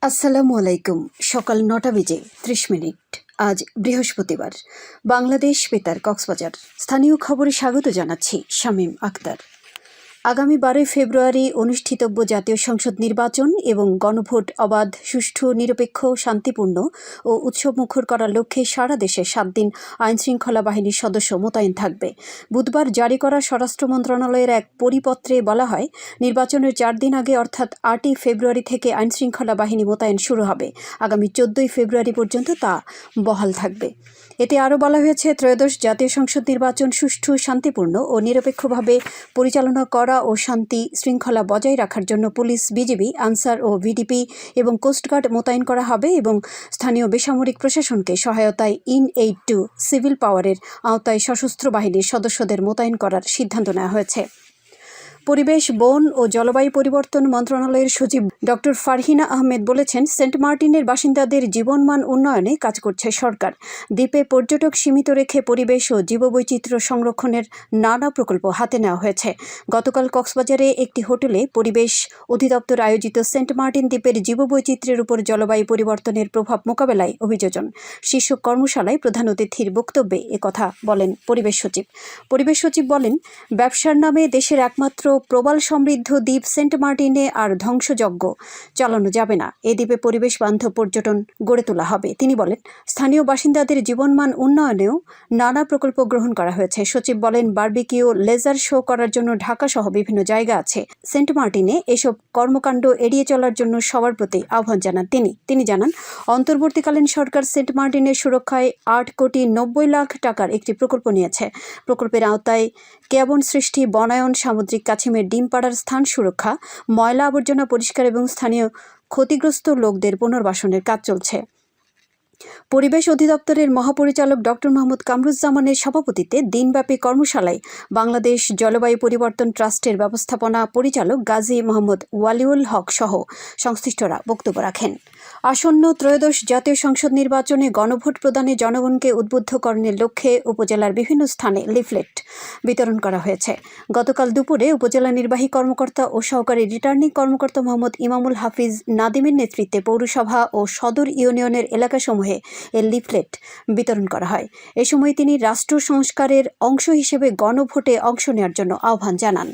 আসসালামু আলাইকুম। সকাল ৯টা বেজে ৩০ মিনিট। আজ বৃহস্পতিবার। বাংলাদেশ বেতার কক্সবাজার। স্থানীয় খবরে স্বাগত জানাচ্ছি শামীম আক্তার। আগামী ১২ ফেব্রুয়ারি অনুষ্ঠিতব্য জাতীয় সংসদ নির্বাচন এবং গণভোট অবাধ, সুষ্ঠু, নিরপেক্ষ, শান্তিপূর্ণ ও উৎসবমুখর করার লক্ষ্যে সারা দেশে ৭ দিন আইনশৃঙ্খলা বাহিনীর সদস্য মোতায়েন থাকবে। বুধবার জারি করা স্বরাষ্ট্র মন্ত্রণালয়ের এক পরিপত্রে বলা হয়, নির্বাচনের ৪ দিন আগে অর্থাৎ ৮ই ফেব্রুয়ারি থেকে আইনশৃঙ্খলা বাহিনী মোতায়েন শুরু হবে। আগামী ১৪ই ফেব্রুয়ারি পর্যন্ত তা বহাল থাকবে। এতে আরও বলা হয়েছে, ত্রয়োদশ জাতীয় সংসদ নির্বাচন সুষ্ঠু, শান্তিপূর্ণ ও নিরপেক্ষভাবে পরিচালনা করা ও শান্তি শৃঙ্খলা বজায় রাখার জন্য পুলিশ, বিজিবি, আনসার ও ভিডিপি এবং কোস্টগার্ড মোতায়েন করা হবে এবং স্থানীয় বেসামরিক প্রশাসনকে সহায়তায় ইন-এইড টু সিভিল পাওয়ারের আওতায় সশস্ত্র বাহিনীর সদস্যদের মোতায়েন করার সিদ্ধান্ত নেওয়া হয়েছে। পরিবেশ, বন ও জলবায়ু পরিবর্তন মন্ত্রণালয়ের সচিব ডক্টর ফারহিনা আহমেদ বলেছেন, সেন্ট মার্টিনের বাসিন্দাদের জীবনমান উন্নয়নে কাজ করছে সরকার। দ্বীপে পর্যটক সীমিত রেখে পরিবেশ ও জীববৈচিত্র্য সংরক্ষণের নানা প্রকল্প হাতে নেওয়া হয়েছে। গতকাল কক্সবাজারে একটি হোটেলে পরিবেশ অধিদপ্তর আয়োজিত সেন্ট মার্টিন দ্বীপের জীববৈচিত্র্যের উপর জলবায়ু পরিবর্তনের প্রভাব মোকাবেলায় অভিযোজন শীর্ষক কর্মশালায় প্রধান অতিথির বক্তব্যে একথা বলেন পরিবেশ সচিব। পরিবেশ সচিব বলেন, ব্যবসার নামে দেশের একমাত্র প্রবাল সমৃদ্ধ দ্বীপ সেন্ট মার্টিনে আর ধ্বংসযজ্ঞ চালানো যাবে না। এ দ্বীপে পরিবেশ বান্ধব পর্যটন গড়ে তোলা হবে। তিনি বলেন, স্থানীয় বাসিন্দাদের জীবনমান উন্নয়নেও নানা প্রকল্প গ্রহণ করা হয়েছে। সচিব বলেন, বারবিকিউ, লেজার শো করার জন্য ঢাকা সহ বিভিন্ন জায়গা আছে। সেন্ট মার্টিনে এসব কর্মকাণ্ড এড়িয়ে চলার জন্য সবার প্রতি আহ্বান জানান তিনি জানান, অন্তর্বর্তীকালীন সরকার সেন্ট মার্টিনের সুরক্ষায় ৮,৯০,০০,০০০ টাকার একটি প্রকল্প নিয়েছে। প্রকল্পের আওতায় কেয়াবন সৃষ্টি, বনায়ন, সামুদ্রিক কাছিমের ডিম পাড়ার স্থান সুরক্ষা, ময়লা আবর্জনা পরিষ্কার এবং স্থানীয় ক্ষতিগ্রস্ত লোকদের পুনর্বাসনের কাজ চলছে। পরিবেশ অধিদপ্তরের মহাপরিচালক ডক্টর মোহাম্মদ কামরুজ্জামানের সভাপতিত্বে দিনব্যাপী কর্মশালায় বাংলাদেশ জলবায়ু পরিবর্তন ট্রাস্টের ব্যবস্থাপনা পরিচালক গাজী মোহাম্মদ ওয়ালিউল হক সহ সংশ্লিষ্টরা বক্তব্য রাখেন। আসন্ন ত্রয়োদশ জাতীয় সংসদ নির্বাচনে গণভোট প্রদানে জনগণকে উদ্বুদ্ধকরণের লক্ষ্যে উপজেলার বিভিন্ন স্থানে লিফলেট বিতরণ করা হয়েছে। গতকাল দুপুরে উপজেলা নির্বাহী কর্মকর্তা ও সহকারী রিটার্নিং কর্মকর্তা মোহাম্মদ ইমামুল হাফিজ নাদিমের নেতৃত্বে পৌরসভা ও সদর ইউনিয়নের এলাকাসমূহে এর লিফলেট বিতরণ করা হয়। এ সময় তিনি রাষ্ট্র সংস্কারের অংশ হিসেবে গণভোটে অংশ নেওয়ার জন্য আহ্বান জানান।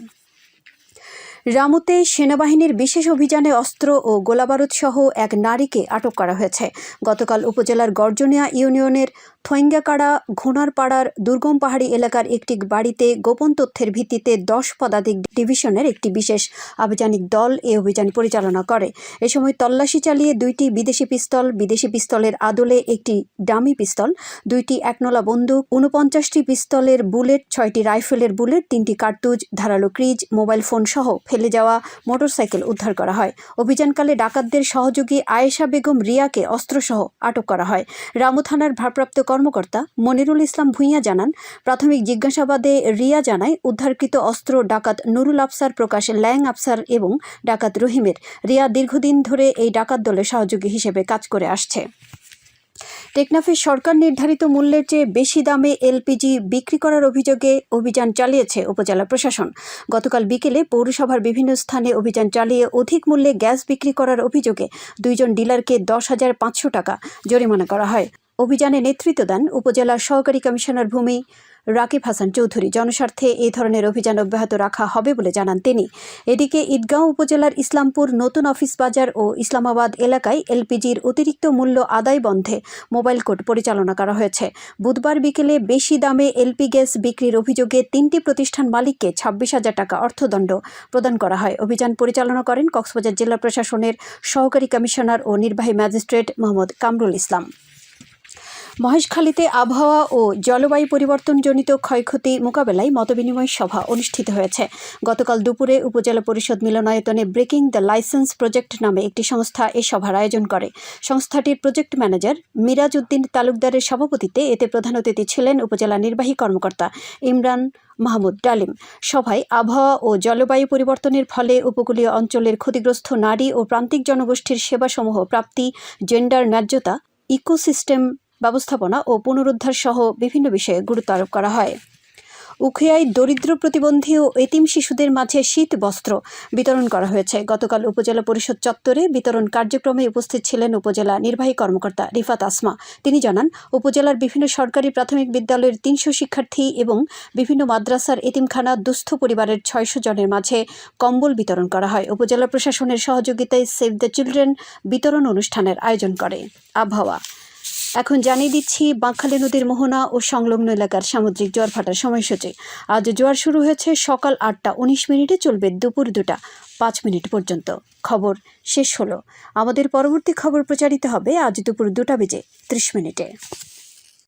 রামুতে সেনাবাহিনীর বিশেষ অভিযানে অস্ত্র ও গোলাবারুদ সহ এক নারীকে আটক করা হয়েছে। গতকাল উপজেলার গর্জনিয়া ইউনিয়নের থৈঙ্গাকাড়া ঘোনারপাড়ার দুর্গম পাহাড়ি এলাকার একটি বাড়িতে গোপন তথ্যের ভিত্তিতে ১০ পদাতিক ডিভিশনের একটি বিশেষ আভিযানিক দল এ অভিযান পরিচালনা করে। এ সময় তল্লাশি চালিয়ে ২টি বিদেশি পিস্তলের আদলে একটি ডামি পিস্তল, ২টি একনলা বন্দুক, ৪৯টি পিস্তলের বুলেট, 6টি রাইফেলের বুলেট, 3টি কার্তুজ, ধারালো ক্রিজ, মোবাইল ফোন সহ ফেলে যাওয়া মোটরসাইকেল উদ্ধার করা হয়। অভিযানকালে ডাকাতদের সহযোগী আয়েশা বেগম রিয়াকে অস্ত্রসহ আটক করা হয়। রামু থানার ভারপ্রাপ্ত কর্মকর্তা মনিরুল ইসলাম ভূঁইয়া জানান, প্রাথমিক জিজ্ঞাসাবাদে রিয়া জানায়, উদ্ধারকৃত অস্ত্র ডাকাত নুরুল আফসার, প্রকাশ ল্যাং আফসার এবং ডাকাত রহিমের। রিয়া দীর্ঘদিন ধরে এই ডাকাত দলের সহযোগী হিসেবে কাজ করে আসছে। টেকনাফে সরকার নির্ধারিত মূল্যের চেয়ে বেশি দামে এলপিজি বিক্রি করার অভিযোগে অভিযান চালিয়েছে উপজেলা প্রশাসন। গতকাল বিকেলে পৌরসভার বিভিন্ন স্থানে অভিযান চালিয়ে অধিক মূল্যে গ্যাস বিক্রি করার অভিযোগে 2 জন ডিলারকে 10,500 টাকা জরিমানা করা হয়। অভিযানে নেতৃত্ব দেন উপজেলার সহকারী কমিশনার ভূমি রাকিব হাসান চৌধুরী। জনস্বার্থে এই ধরনের অভিযান অব্যাহত রাখা হবে বলে জানান তিনি। এদিকে ঈদগাঁও উপজেলার ইসলামপুর নতুন অফিস বাজার ও ইসলামাবাদ এলাকায় এলপিজির অতিরিক্ত মূল্য আদায় বন্ধে মোবাইল কোর্ট পরিচালনা করা হয়েছে। বুধবার বিকেলে বেশি দামে এলপি গ্যাস বিক্রির অভিযোগে 3টি প্রতিষ্ঠান মালিককে 26,000 টাকা অর্থদণ্ড প্রদান করা হয়। অভিযান পরিচালনা করেন কক্সবাজার জেলা প্রশাসনের সহকারী কমিশনার ও নির্বাহী ম্যাজিস্ট্রেট মোহাম্মদ কামরুল ইসলাম। মহেশখালীতে আবহাওয়া ও জলবায়ু পরিবর্তনজনিত ক্ষয়ক্ষতি মোকাবেলায় মতবিনিময় সভা অনুষ্ঠিত হয়েছে। গতকাল দুপুরে উপজেলা পরিষদ মিলনায়তনে ব্রেকিং দ্য লাইসেন্স প্রজেক্ট নামে একটি সংস্থা এ সভার আয়োজন করে। সংস্থাটির প্রজেক্ট ম্যানেজার মিরাজ উদ্দিন তালুকদারের সভাপতিত্বে এতে প্রধান অতিথি ছিলেন উপজেলা নির্বাহী কর্মকর্তা ইমরান মাহমুদ ডালিম। সভায় আবহাওয়া ও জলবায়ু পরিবর্তনের ফলে উপকূলীয় অঞ্চলের ক্ষতিগ্রস্ত নারী ও প্রান্তিক জনগোষ্ঠীর সেবাসমূহ প্রাপ্তি, জেন্ডার ন্যায্যতা, ইকোসিস্টেম ব্যবস্থাপনা ও পুনরুদ্ধার সহ বিভিন্ন বিষয়ে গুরুত্ব আরোপ করা হয়। উখিয়ায় দরিদ্র প্রতিবন্ধী ও এতিম শিশুদের মাঝে শীত বস্ত্র বিতরণ করা হয়েছে। গতকাল উপজেলা পরিষদ চত্বরে বিতরণ কার্যক্রমে উপস্থিত ছিলেন উপজেলা নির্বাহী কর্মকর্তা রিফাত আসমা। তিনি জানান, উপজেলার বিভিন্ন সরকারি প্রাথমিক বিদ্যালয়ের 300 শিক্ষার্থী এবং বিভিন্ন মাদ্রাসার এতিমখানা দুস্থ পরিবারের 600 জনের মাঝে কম্বল বিতরণ করা হয়। উপজেলা প্রশাসনের সহযোগিতায় সেভ দ্য চিলড্রেন বিতরণ অনুষ্ঠানের আয়োজন করে। আবহাওয়া এখন জানিয়ে দিচ্ছি বাঁকখালী নদীর মোহনা ও সংলগ্ন এলাকার সামুদ্রিক জোয়ার ভাটার সময়সূচি। আজ জোয়ার শুরু হয়েছে সকাল 8টা 19 মিনিটে, চলবে দুপুর 2টা 5 মিনিট পর্যন্ত। খবর শেষ হলো। আমাদের পরবর্তী খবর প্রচারিত হবে আজ দুপুর 2টা বেজে 30 মিনিটে।